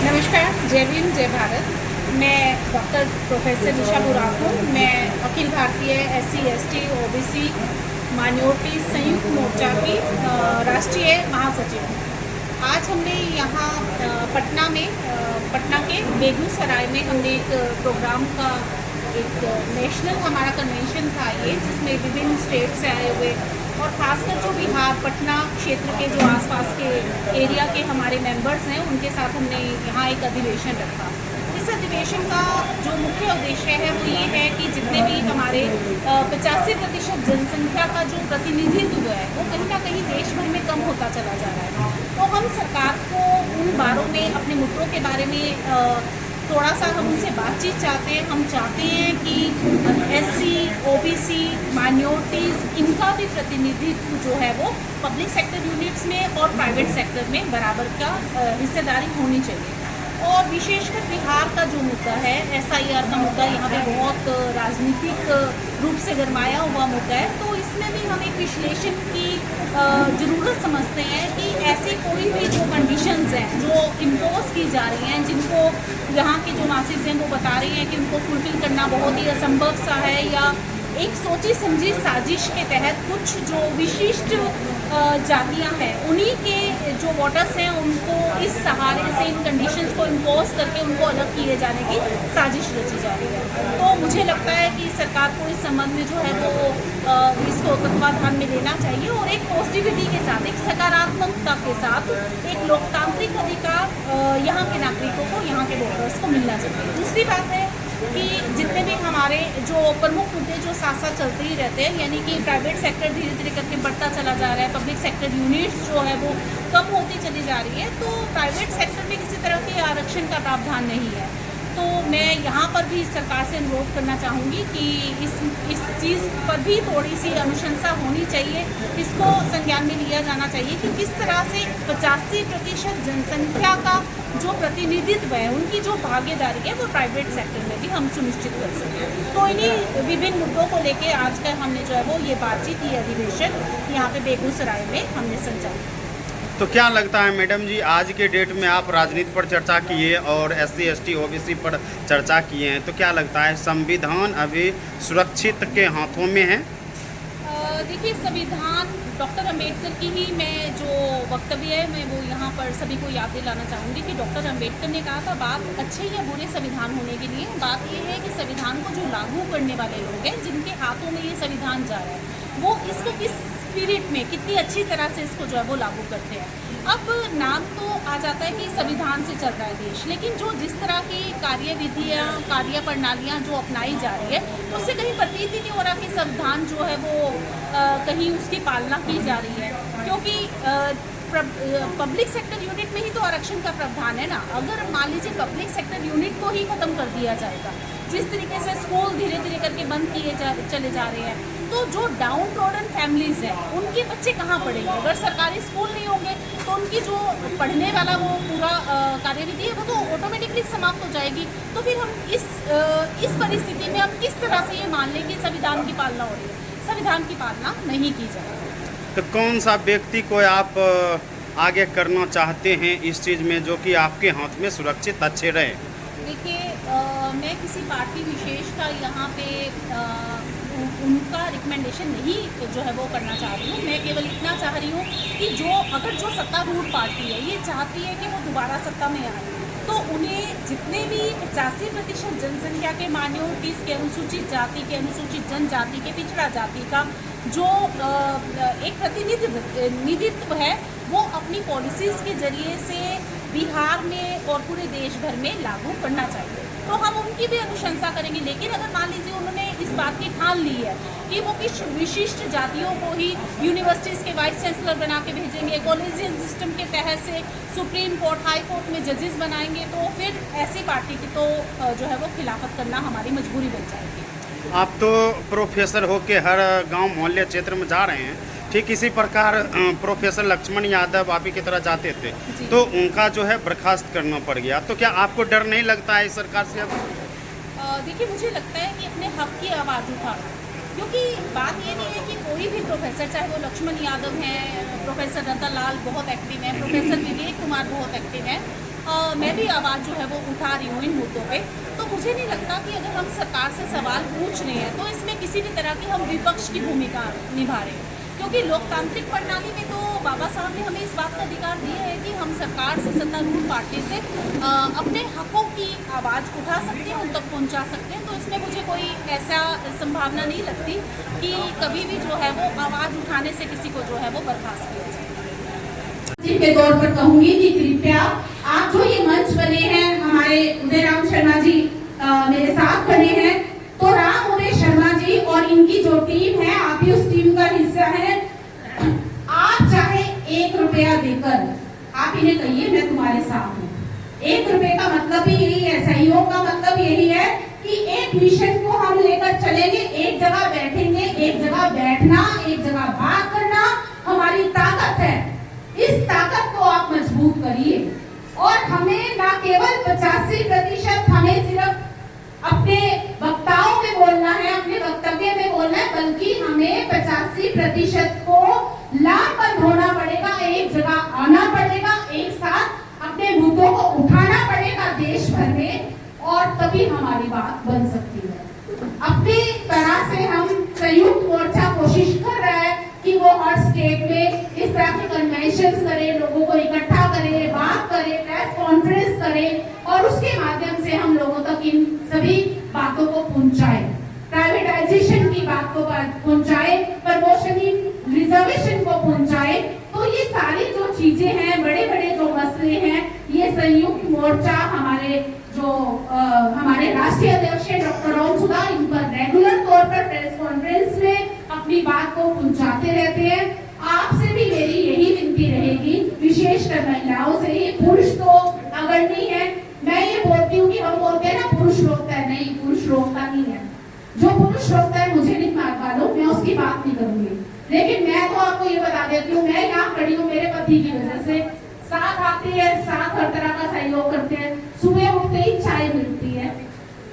नमस्कार, जय भीम, जय भारत। मैं डॉक्टर प्रोफेसर निशा बुराक हूँ। मैं Akhil Bharatiya SC, ST, OBC minority संयुक्त मोर्चा की राष्ट्रीय महासचिव हूँ। आज हमने यहाँ पटना के बेगूसराय में हमने एक प्रोग्राम का एक नेशनल हमारा कन्वेंशन था ये, जिसमें विभिन्न स्टेट से आए हुए और खासकर जो बिहार पटना क्षेत्र के जो आसपास के एरिया के हमारे मेंबर्स हैं, उनके साथ हमने यहाँ एक अधिवेशन रखा। इस अधिवेशन का जो मुख्य उद्देश्य है वो ये है कि जितने भी हमारे 85% जनसंख्या का जो प्रतिनिधित्व है वो कहीं ना कहीं देश भर में कम होता चला जा रहा है। तो हम सरकार को उन बारों में, अपने मुद्दों के बारे में थोड़ा सा हम उनसे बातचीत चाहते हैं। हम चाहते हैं कि SC, OBC माइनॉरिटीज़ इनका भी प्रतिनिधित्व जो है वो पब्लिक सेक्टर यूनिट्स में और प्राइवेट सेक्टर में बराबर का हिस्सेदारी होनी चाहिए। और विशेषकर बिहार का जो मुद्दा है, SIR का मुद्दा यहाँ पे बहुत राजनीतिक रूप से गरमाया हुआ मुद्दा है। तो इसमें भी हम एक विश्लेषण की ज़रूरत समझते हैं कि ऐसी कोई भी जो कंडीशंस हैं जो इम्पोज की जा रही हैं, जिनको यहाँ के जो मासिस हैं वो बता रही हैं कि उनको फुलफिल करना बहुत ही असंभव सा है, या एक सोची समझी साजिश के तहत कुछ जो विशिष्ट जातियां हैं उन्हीं के जो वोटर्स हैं उनको इस सहारे से इन कंडीशंस को इम्पोज करके उनको अलग किए जाने की साजिश रची जा रही है। तो मुझे लगता है कि सरकार को इस संबंध में जो है वो इसको तत्वाधान में लेना चाहिए और एक पॉजिटिविटी के साथ, एक सकारात्मकता के साथ एक लोकतांत्रिक अधिकार यहाँ के नागरिकों को, यहाँ के वोटर्स को मिलना चाहिए। दूसरी बात है कि जितने भी हमारे जो प्रमुख मुद्दे जो साथ साथ चलते ही रहते हैं, यानी कि प्राइवेट सेक्टर धीरे धीरे करके बढ़ता चला जा रहा है, पब्लिक सेक्टर यूनिट्स जो है वो कम होती चली जा रही है, तो प्राइवेट सेक्टर में किसी तरह के आरक्षण का प्रावधान नहीं है। तो मैं यहाँ पर भी सरकार से अनुरोध करना चाहूँगी कि इस चीज़ पर भी थोड़ी सी अनुशंसा होनी चाहिए, इसको संज्ञान में लिया जाना चाहिए कि किस तरह से 85% जनसंख्या का जो प्रतिनिधित्व है, उनकी जो भागीदारी है वो प्राइवेट सेक्टर में भी हम सुनिश्चित कर सकें। तो इन्हीं विभिन्न मुद्दों को लेकर आज का हमने जो है वो ये बातचीत, ये अधिवेशन यहाँ पे बेगूसराय में हमने संचालित। तो क्या लगता है मैडम जी, आज के डेट में आप राजनीति पर चर्चा किए और SC, ST, OBC पर चर्चा किए हैं, तो क्या लगता है संविधान अभी सुरक्षित के हाथों में है? देखिए, संविधान डॉक्टर अंबेडकर की ही मैं जो वक्तव्य है मैं वो यहाँ पर सभी को याद दिलाना चाहूँगी कि डॉक्टर अंबेडकर ने कहा था, बात अच्छे या बुरे संविधान होने के लिए, बात ये है कि संविधान को जो लागू करने वाले लोग हैं, जिनके हाथों में ये संविधान जा रहा है, वो इसको किस स्पिरिट में, कितनी अच्छी तरह से इसको जो है वो लागू करते हैं। अब नाम तो आ जाता है कि संविधान से चल रहा है देश, लेकिन जो जिस तरह की कार्यविधियाँ, कार्य प्रणालियाँ जो अपनाई जा रही है, उससे कहीं प्रतीत ही नहीं हो रहा कि संविधान जो है वो कहीं उसकी पालना की जा रही है। क्योंकि पब्लिक सेक्टर यूनिट में ही तो आरक्षण का प्रावधान है ना। अगर मान लीजिए पब्लिक सेक्टर यूनिट को ही ख़त्म कर दिया जाएगा, जिस तरीके से स्कूल धीरे धीरे करके बंद किए चले जा रहे हैं, तो जो डाउन टोडन फैमिलीज़ हैं उनके बच्चे कहाँ पढ़ेंगे? अगर सरकारी स्कूल नहीं होंगे तो उनकी जो पढ़ने वाला वो पूरा कार्यविधि है वो तो ऑटोमेटिकली समाप्त हो जाएगी। तो फिर हम इस परिस्थिति में हम किस तरह से ये मान लें कि संविधान की पालना हो रही है? संविधान की पालना नहीं की जाएगी। तो कौन सा व्यक्ति को आप आगे करना चाहते हैं इस चीज़ में, जो कि आपके हाथ में सुरक्षित अच्छे रहे? देखिए, मैं किसी पार्टी विशेष का यहाँ पे उनका रिकमेंडेशन नहीं जो है वो करना चाह रही हूँ। मैं केवल इतना चाह रही हूँ कि अगर जो सत्तारूढ़ पार्टी है ये चाहती है कि वो दोबारा सत्ता में आए, तो उन्हें जितने भी 85% जनसंख्या के माइनॉरिटीज़ के, अनुसूचित जाति के, अनुसूचित जनजाति के, पिछड़ा जाति का जो एक प्रतिनिधित्व है वो अपनी पॉलिसीज़ के जरिए से बिहार में और पूरे देश भर में लागू करना चाहिए। तो हम उनकी भी अनुशंसा करेंगे। लेकिन अगर मान लीजिए उन्होंने इस बात की ठान ली है कि वो कुछ विशिष्ट जातियों को ही यूनिवर्सिटीज़ के वाइस चांसलर बना के भेजेंगे, कॉलेजियन सिस्टम के तहत से सुप्रीम कोर्ट, हाई कोर्ट में जजेस बनाएंगे, तो फिर ऐसी पार्टी की तो जो है वो खिलाफत करना हमारी मजबूरी बन जाएगी। आप तो प्रोफेसर होके हर गांव मोहल्ले क्षेत्र में जा रहे हैं, ठीक इसी प्रकार प्रोफेसर लक्ष्मण यादव आप ही की तरह जाते थे, तो उनका जो है बर्खास्त करना पड़ गया, तो क्या आपको डर नहीं लगता है इस सरकार से? अब देखिए, मुझे लगता है कि अपने हक की आवाज़ उठाना, क्योंकि बात ये नहीं है कि कोई भी प्रोफेसर, चाहे वो लक्ष्मण यादव हैं, प्रोफेसर रतन लाल बहुत एक्टिव हैं, प्रोफेसर विवेक कुमार बहुत एक्टिव हैं, मैं भी आवाज़ जो है वो उठा रही हूँ इन मुद्दों पे। तो मुझे नहीं लगता कि अगर हम सरकार से सवाल पूछ रहे हैं तो इसमें किसी भी तरह की हम विपक्ष की भूमिका निभा रहे हैं, क्योंकि लोकतांत्रिक प्रणाली में तो बाबा साहब ने हमें इस बात का अधिकार दिया है कि हम सरकार से, सत्तारूढ़ पार्टी से अपने हकों की आवाज़ उठा सकते हैं, उन तक पहुंचा सकते हैं। तो इसमें मुझे कोई ऐसा संभावना नहीं लगती कि कभी भी जो है वो आवाज़ उठाने से किसी को जो है वो बर्खास्त किया जाए। के तौर पर कहूंगी कि कृपया आप जो ये मंच बने हैं, हमारे उदयराम शर्मा जी मेरे साथ बने हैं, तो राम उदय शर्मा जी और इनकी जो टीम है, आप भी उस टीम का हिस्सा हैं। आप चाहे 1 रुपया देकर आप इन्हें कहिए मैं तुम्हारे साथ हूँ। 1 रुपये का मतलब ही यही है, सहयोग का मतलब यही है कि एक मिशन को हम लेकर चलेंगे, एक जगह बैठेंगे, एक जगह बैठना, एक जगह बात करना हमारी ताकत है। इस ताकत को आप मजबूत करिए और हमें ना केवल 85% हमें सिर्फ अपने वक्ताओं में बोलना है, अपने वक्तव्य में बोलना है, बल्कि हमें 85% को लामबंद होना पड़ेगा, एक जगह आना पड़ेगा, एक साथ अपने मुद्दों को उठाना पड़ेगा देश भर में, और तभी हमारी बात बन सकती है। अपनी तरह से हम संयुक्त मोर्चा कोशिश कर रहा है कि वो हर स्टेट में इस तरह के कन्वेंशन करे, लोगों को इकट्ठा करे, बात करे, प्रेस कॉन्फ्रेंस करे और उसके माध्यम से हम लोगों तक इन सभी बातों को पहुंचाए, प्राइवेटाइजेशन की बात को पहुंचाए, प्रमोशन इन रिजर्वेशन को पहुंचाए। तो ये सारी जो चीजें हैं, बड़े बड़े जो मसले हैं, ये संयुक्त मोर्चा हमारे राष्ट्रीय अध्यक्ष डॉक्टर राम सुधा इन पर रेगुलर तौर पर प्रेस कॉन्फ्रेंस में अपनी बात को पहुंचाते रहते हैं। आपसे भी मेरी यही विनती रहेगी, विशेषकर महिलाओं से। ये पुरुष तो अग्रणी है, मैं ये बोलती हूँ कि हम बोलते हैं ना पुरुष रोकता है, नहीं, पुरुष रोकता नहीं है। जो पुरुष रोकता है मुझे नहीं मालूम, मैं उसकी बात नहीं करूंगी, लेकिन मैं तो आपको ये बता देती हूँ, मैं यहाँ खड़ी हूँ मेरे पति की वजह से। साथ आते हैं, साथ हर तरह का सहयोग करते हैं, सुबह उठते ही चाय मिलती है।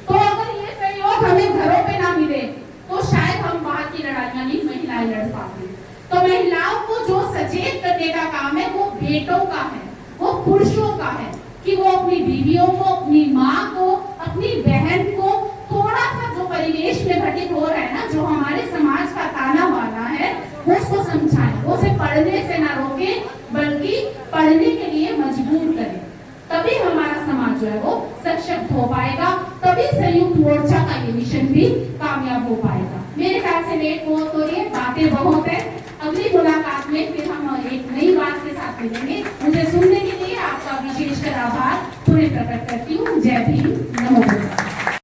तो अगर ये सहयोग हमें घरों पे ना मिले तो शायद हम बाहर की लड़ाइयां नहीं महिलाएं लड़ पाती। तो महिलाओं को जो सचेत करने का काम है वो बेटों का है, वो पुरुषों का है, कि वो अपनी बीवियों को, अपनी माँ को, अपनी बहन को थोड़ा सा जो परिवेश में घटित हो रहा है ना, जो हमारे समाज का ताना बाना है, उसको समझाएं, उसे पढ़ने से ना रोके बल्कि पढ़ने के लिए मजबूर करें। तभी हमारा समाज जो है वो सशक्त हो पाएगा, तभी संयुक्त मोर्चा का ये मिशन भी कामयाब हो पाएगा। मेरे ख्याल से लेट बहुत हो रही है, बातें बहुत है। अगली मुलाकात में फिर हम एक नई बात के साथ मिलेंगे। मुझे सुनने के लिए आपका विशेषकर आभार पूरे प्रकट करती हूँ। जय भीम, नमो।